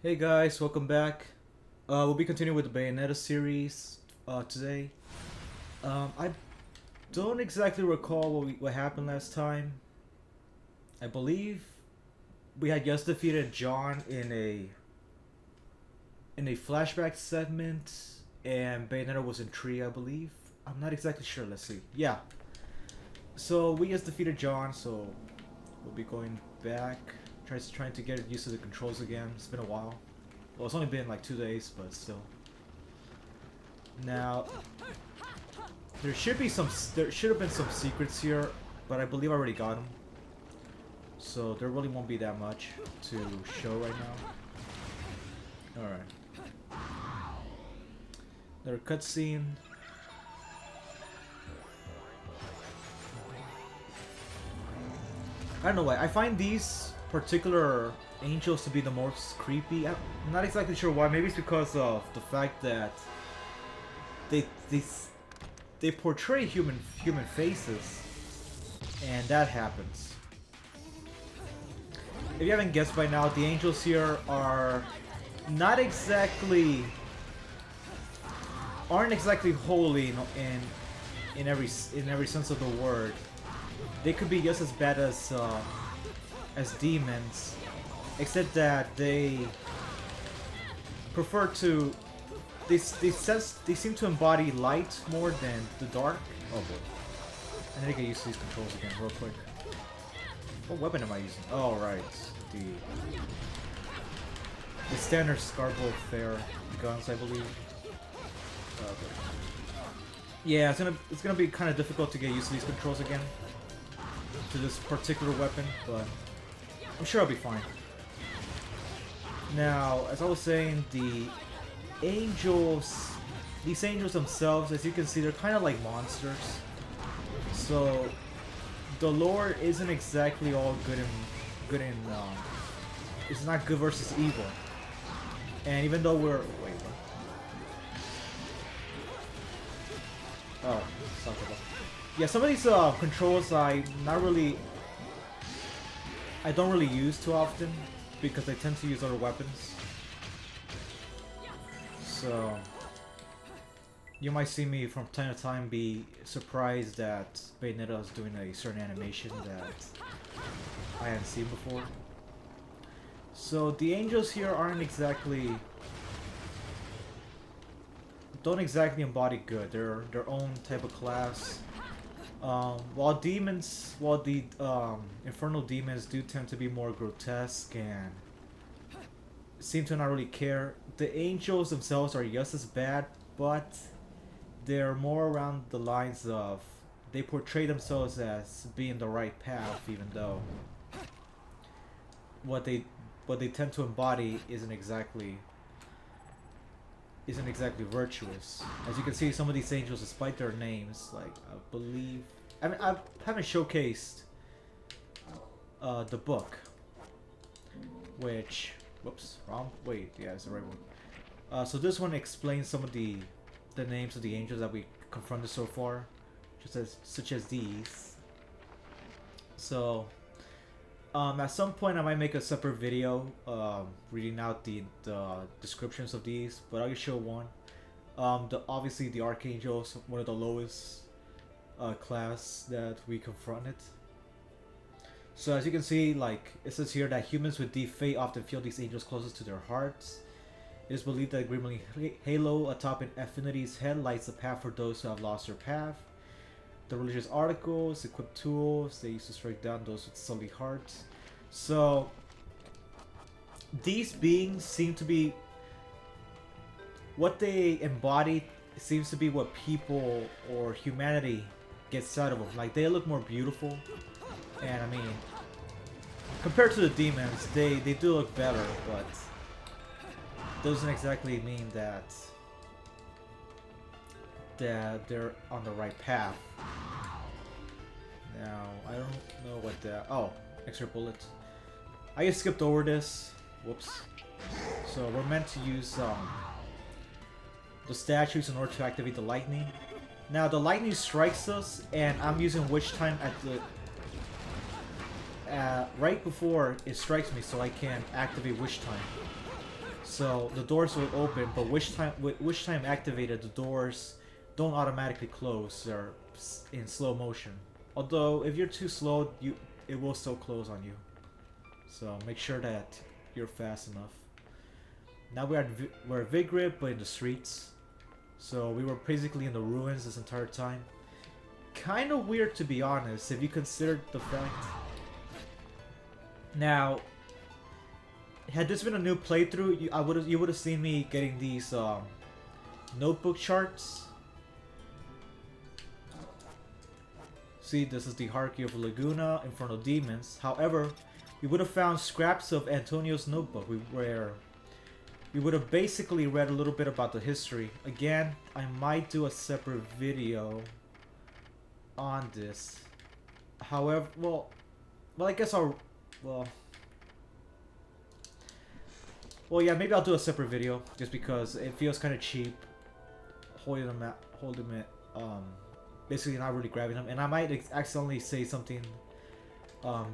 Hey guys, welcome back. We'll be continuing with the Bayonetta series today. I don't exactly recall what happened last time. I believe we had just defeated John in a flashback segment, and Bayonetta was in tree, I believe. I'm not exactly sure. Let's see. Yeah. So we just defeated John, so we'll be going back, trying to get used to the controls again. It's been a while. Well, it's only been like 2 days, but still. Now, there should have been some secrets here, but I believe I already got them. So there really won't be that much to show right now. Alright. Another cutscene. I don't know why. I find these particular angels to be the most creepy. I'm not exactly sure why. Maybe it's because of the fact that they portray human faces, and that happens. If you haven't guessed by now, the angels here are not exactly aren't exactly holy in every sense of the word. They could be just as bad as demons, except that they prefer to they seem to embody light more than the dark. Oh boy, I need to get used to these controls again real quick. What weapon am I using? Oh right, the standard Scarborough Fair guns, I believe. Okay. Yeah, it's gonna be kind of difficult to get used to these controls again, to this particular weapon, but I'm sure I'll be fine. Now, as I was saying, these angels themselves, as you can see, they're kind of like monsters. So the lore isn't exactly all good in it's not good versus evil. And even though we're yeah, some of these controls I don't really use too often because I tend to use other weapons. So you might see me from time to time be surprised that Bayonetta is doing a certain animation that I hadn't seen before. So the angels here don't exactly embody good. They're their own type of class. While the infernal demons do tend to be more grotesque and seem to not really care, the angels themselves are just as bad, but they're more around the lines of they portray themselves as being the right path, even though what they tend to embody isn't exactly virtuous. As you can see, some of these angels, despite their names, like I haven't showcased the book, which whoops, wrong. Wait, yeah, it's the right one. So this one explains some of the names of the angels that we confronted so far, such as these. So at some point I might make a separate video reading out the descriptions of these, but I'll just show one. Obviously the archangels, one of the lowest class that we confronted. So as you can see, like it says here that humans with deep faith often feel these angels closest to their hearts. It is believed that a grimly halo atop an affinity's head lights the path for those who have lost their path. The religious articles equip tools they used to strike down those with sully hearts. So these beings seem to be what they embody. Seems to be what people or humanity gets out of them. Like they look more beautiful, and I mean, compared to the demons, they do look better, but doesn't exactly mean that they're on the right path. Now, I don't know what the... Oh, extra bullet. I just skipped over this. Whoops. So we're meant to use the statues in order to activate the lightning. Now, the lightning strikes us, and I'm using Witch Time at the... right before it strikes me, so I can activate Witch Time. So the doors will open, but which time activated, the doors don't automatically close. They're in slow motion. Although if you're too slow, it will still close on you. So make sure that you're fast enough. Now we're at Vigrid, but in the streets. So we were basically in the ruins this entire time. Kind of weird, to be honest, if you consider the fact. Now, had this been a new playthrough, you would have seen me getting these notebook charts. See, this is the hierarchy of Laguna, Infernal Demons. However, we would have found scraps of Antonio's notebook where we would have basically read a little bit about the history. Again, I might do a separate video on this. However, well, I guess well, yeah, maybe I'll do a separate video just because it feels kind of cheap holding it, basically not really grabbing them, and I might accidentally say something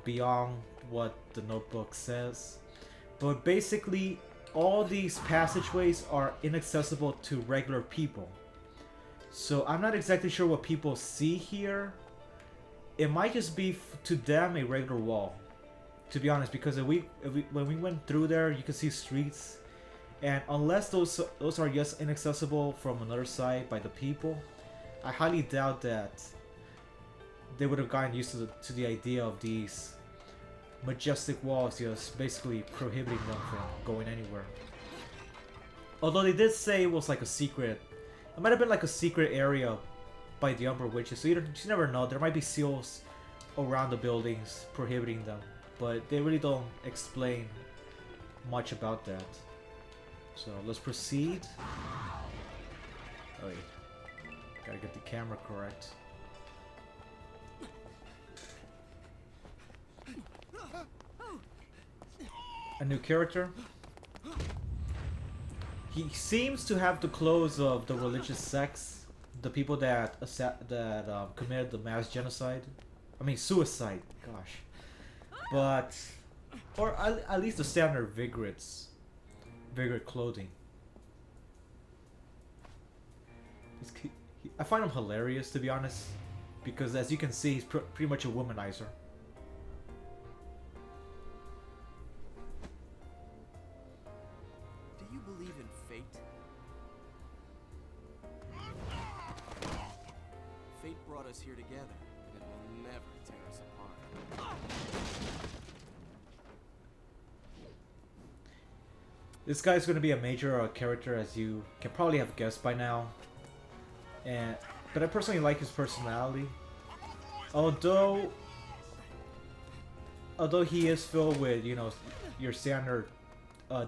beyond what the notebook says. But basically, all these passageways are inaccessible to regular people. So I'm not exactly sure what people see here. It might just be to them a regular wall, to be honest, because when we went through there, you can see streets, and unless those are just inaccessible from another side by the people, I highly doubt that they would have gotten used to the idea of these majestic walls just basically prohibiting them from going anywhere. Although they did say it was like a secret. It might have been like a secret area by the Umbra Witches, so you never know. There might be seals around the buildings prohibiting them, but they really don't explain much about that. So let's proceed. Oh, yeah. Gotta get the camera correct. A new character. He seems to have the clothes of the religious sects, the people that committed the mass genocide. I mean suicide. Gosh, but or at least the standard Vigrid clothing. I find him hilarious, to be honest, because as you can see, he's pretty much a womanizer. Here together, it will never tear us apart. This guy's going to be a major character, as you can probably have guessed by now. But I personally like his personality. Although he is filled with, you know, your standard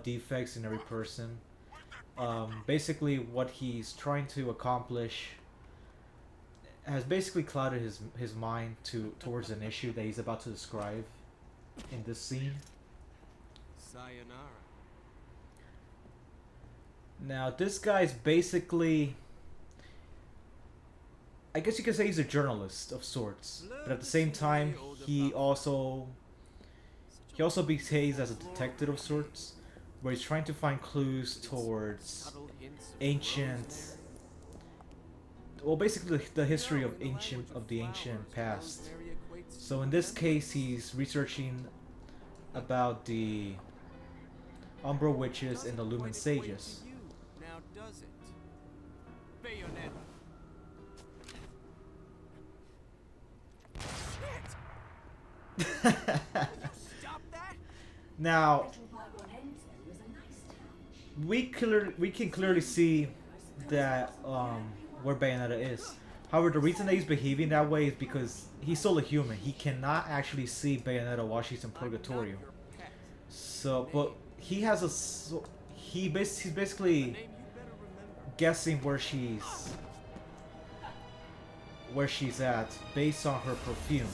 defects in every person. Basically, what he's trying to accomplish has basically clouded his mind towards an issue that he's about to describe in this scene. Sayonara. Now, this guy's basically, I guess you could say he's a journalist of sorts, but at the same time, he also behaves as a detective of sorts, where he's trying to find clues towards ancient. Well, basically the history of the ancient past. So in this case, he's researching about the Umbra Witches and the Lumen Sages. Now does it? Bayonetta. Stop that! Now, we can clearly see that where Bayonetta is. However, the reason that he's behaving that way is because he's still a human. He cannot actually see Bayonetta while she's in Purgatorio. So, but he has he's basically guessing where she's at based on her perfume,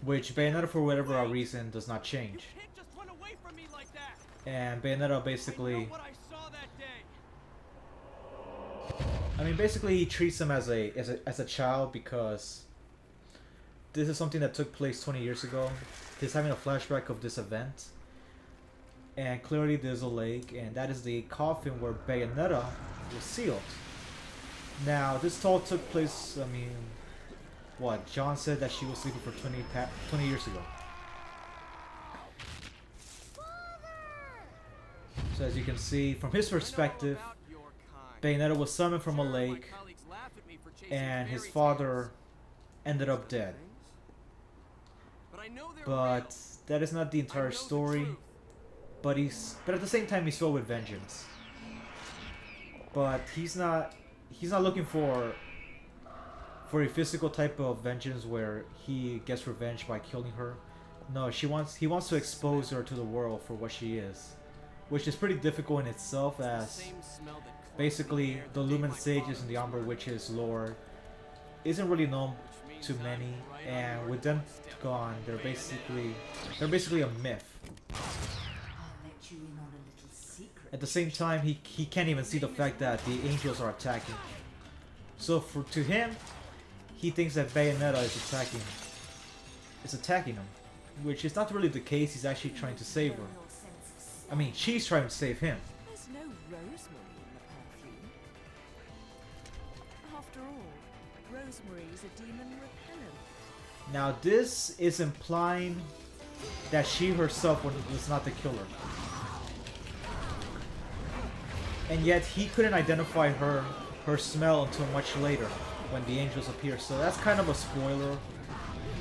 which Bayonetta, for whatever reason, does not change. And Bayonetta basically, I mean, basically he treats him as a child because this is something that took place 20 years ago. He's having a flashback of this event. And clearly there's a lake, and that is the coffin where Bayonetta was sealed. Now, this all took place, I mean, what? John said that she was sleeping for 20 years ago. So as you can see, from his perspective, Bayonetta was summoned from a lake, and his father ended up dead. But that is not the entire story. But at the same time he's filled with vengeance. But he's not looking for a physical type of vengeance where he gets revenge by killing her. No, he wants to expose her to the world for what she is, which is pretty difficult in itself, as basically the Lumen Sages and the Umber Witches lore isn't really known to many, and with them gone, they're basically a myth. At the same time, he can't even see the fact that the angels are attacking. So to him, he thinks that Bayonetta is attacking him, which is not really the case. He's actually trying to save her. I mean, she's trying to save him. There's no rosemary in the perfume. After all, rosemary is a demon repellent. Now this is implying that she herself was not the killer. And yet he couldn't identify her smell until much later when the angels appear. So that's kind of a spoiler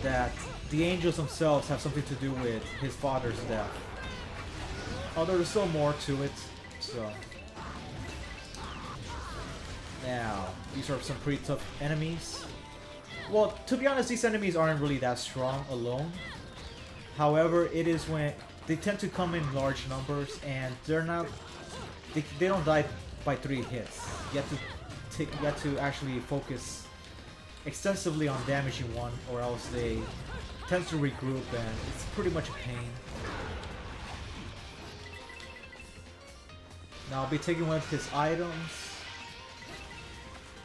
that the angels themselves have something to do with his father's death. Although there's still more to it, so. Now, these are some pretty tough enemies. Well, to be honest, these enemies aren't really that strong alone. However, it is when they tend to come in large numbers, and they don't die by 3 hits. You have to actually focus extensively on damaging one, or else they tend to regroup, and it's pretty much a pain. Now I'll be taking one of his items.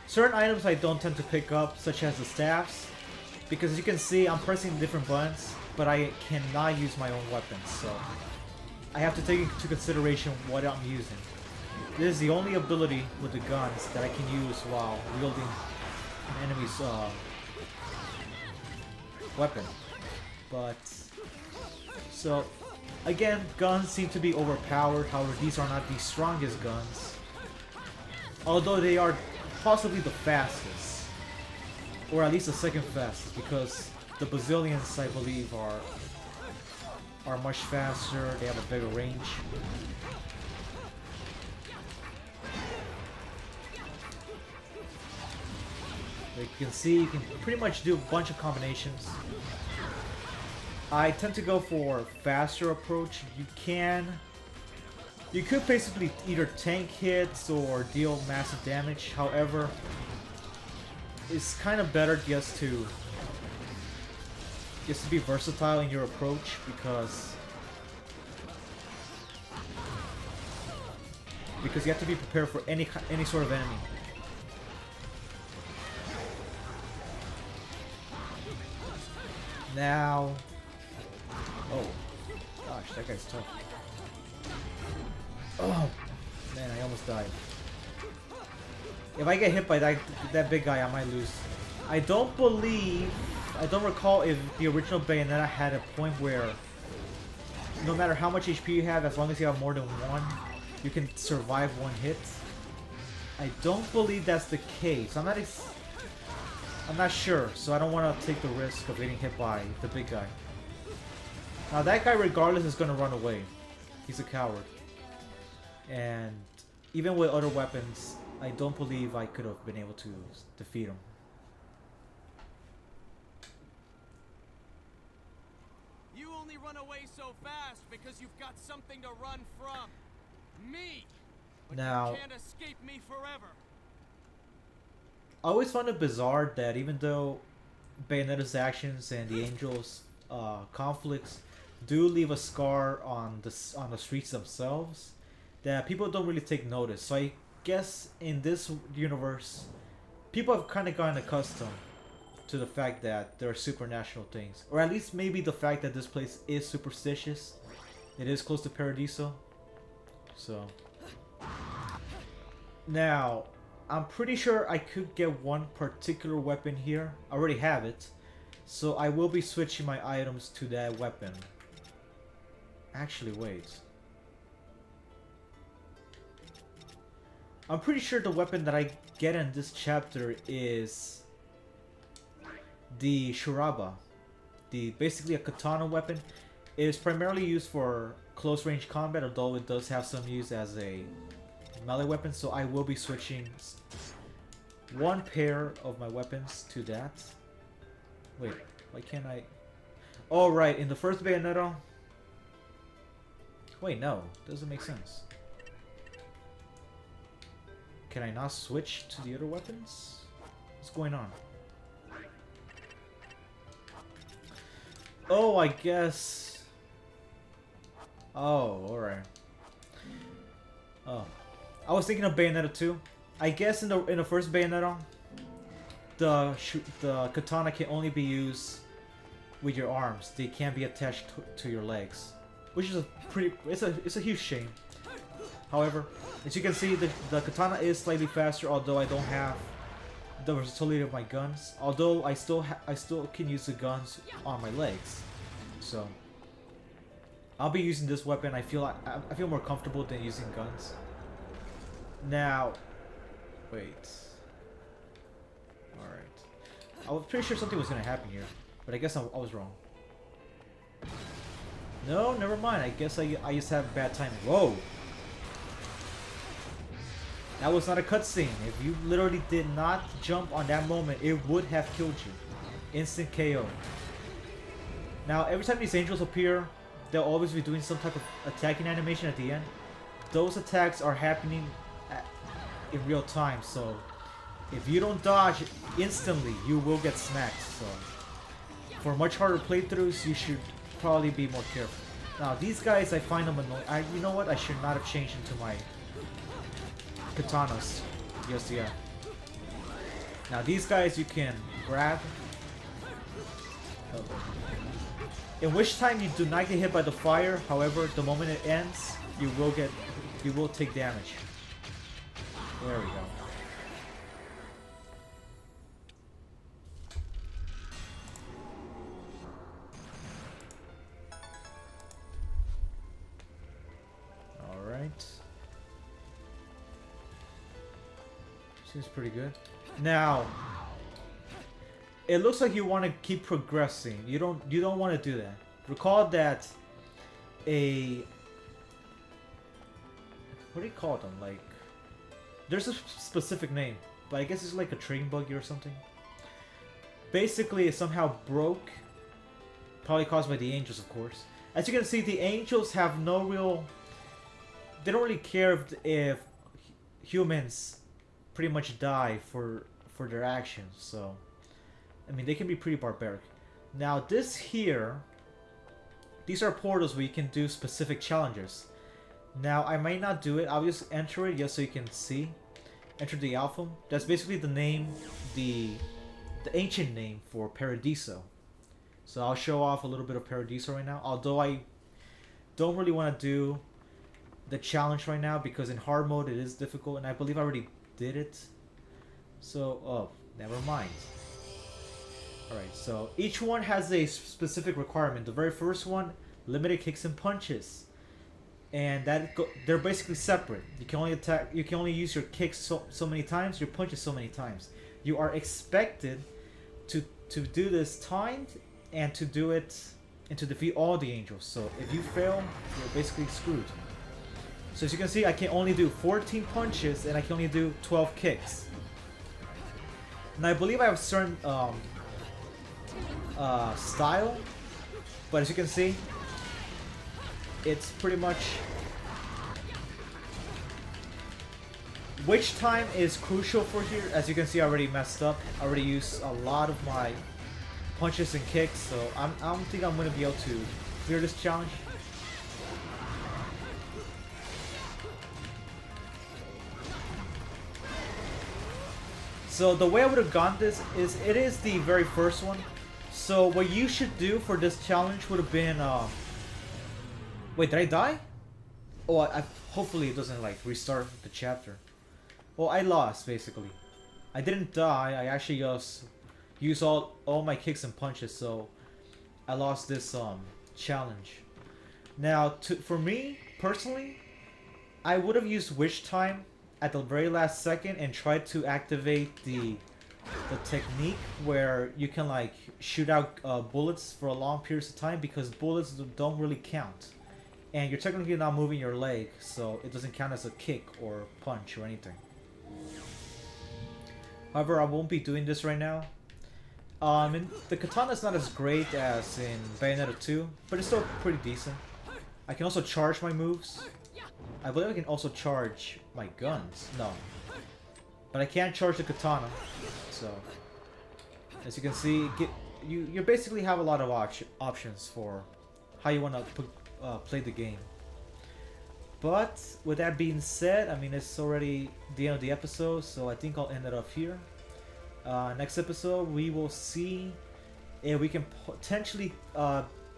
Certain items I don't tend to pick up, such as the staffs, because as you can see, I'm pressing different buttons, but I cannot use my own weapons, so I have to take into consideration what I'm using. This is the only ability with the guns that I can use while wielding an enemy's weapon. But, so, again, guns seem to be overpowered. However, these are not the strongest guns, although they are possibly the fastest, or at least the second fastest, because the Bazillions, I believe, are much faster. They have a bigger range. Like you can see, you can pretty much do a bunch of combinations. I tend to go for a faster approach. You could basically either tank hits or deal massive damage. However, it's kind of better just to be versatile in your approach, because you have to be prepared for any sort of enemy. Now, oh gosh, that guy's tough. Oh man, I almost died. If I get hit by that big guy, I might lose. I don't recall if the original Bayonetta had a point where no matter how much HP you have, as long as you have more than one, you can survive one hit. I don't believe that's the case. I'm not sure, so I don't want to take the risk of getting hit by the big guy. Now that guy, regardless, is going to run away. He's a coward. And even with other weapons, I don't believe I could have been able to defeat him. You only run away so fast because you've got something to run from. Me! But now, you can't escape me forever. I always found it bizarre that even though Bayonetta's actions and the angels' conflicts do leave a scar on the streets themselves, that people don't really take notice. So I guess in this universe, people have kind of gotten accustomed to the fact that there are supernatural things, or at least maybe the fact that this place is superstitious, It is close to Paradiso. So now I'm pretty sure I could get one particular weapon here. I already have it. So I will be switching my items to that weapon. Actually, wait. I'm pretty sure the weapon that I get in this chapter is the Shuraba. Basically a katana weapon. It is primarily used for close range combat, although it does have some use as a melee weapon. So I will be switching one pair of my weapons to that. Wait, why can't I? Oh right, in the first Bayonetta. Wait, no, doesn't make sense. Can I not switch to the other weapons? What's going on? Oh, I guess. Oh, alright. Oh, I was thinking of Bayonetta 2. I guess in the first Bayonetta, the katana can only be used with your arms. They can't be attached to your legs, which is it's a huge shame. However, as you can see, the katana is slightly faster, although I don't have the versatility of my guns. Although I still can use the guns on my legs, so I'll be using this weapon. I feel more comfortable than using guns. Now, wait. All right, I was pretty sure something was gonna happen here, but I guess I was wrong. No, never mind. I guess I just have bad timing. Whoa. That was not a cutscene. If you literally did not jump on that moment, it would have killed you. Instant KO. Now, every time these angels appear, they'll always be doing some type of attacking animation at the end. Those attacks are happening in real time, so if you don't dodge instantly, you will get smacked. So, for much harder playthroughs, you should probably be more careful. Now, these guys, I find them annoying. You know what? I should not have changed into my katanas. Yes, yeah. Now these guys you can grab. In which time you do not get hit by the fire. However, the moment it ends, you will take damage. There we go. All right. Seems pretty good. Now, it looks like you want to keep progressing. You don't want to do that. Recall that what do you call them? Like, there's a specific name, but I guess it's like a train buggy or something. Basically, it somehow broke, probably caused by the angels, of course. As you can see, the angels have no real. They don't really care if humans pretty much die for their actions, so I mean they can be pretty barbaric. Now this here, these are portals where you can do specific challenges. Now I might not do it. I'll just enter it just so you can see. Enter the alpha. That's basically the name, the ancient name for Paradiso. So I'll show off a little bit of Paradiso right now, although I don't really want to do the challenge right now because in hard mode it is difficult, and I believe I already did it. So, oh, never mind. Alright, so each one has a specific requirement. The very first one, limited kicks and punches. And they're basically separate. You can only attack, you can only use your kicks so many times, your punches so many times. You are expected to do this timed and to do it and to defeat all the angels. So if you fail, you're basically screwed. So as you can see, I can only do 14 punches and I can only do 12 kicks. And I believe I have a certain style, but as you can see, it's pretty much which time is crucial for here. As you can see, I already messed up. I already used a lot of my punches and kicks, so I don't think I'm going to be able to clear this challenge. So the way I would have gone this is, it is the very first one. So what you should do for this challenge would have been, Wait, did I die? Oh, hopefully it doesn't like restart the chapter. Well, I lost basically. I didn't die. I actually just used all my kicks and punches, so I lost this challenge. Now, for me personally, I would have used Witch Time at the very last second and tried to activate the technique where you can like shoot out bullets for a long periods of time, because bullets don't really count, and you're technically not moving your leg, so it doesn't count as a kick or punch or anything. However, I won't be doing this right now. And the katana is not as great as in Bayonetta 2, but it's still pretty decent. I can also charge my moves. I believe I can also charge my guns. No. But I can't charge the katana. So, as you can see, you basically have a lot of options for how you want to play the game. But with that being said, I mean, it's already the end of the episode, so I think I'll end it up here. Next episode, we will see if we can potentially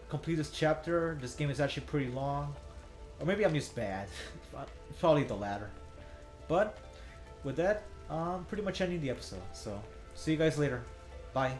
complete this chapter. This game is actually pretty long. Or maybe I'm just bad. Probably the latter. But with that, I'm pretty much ending the episode. So, see you guys later. Bye.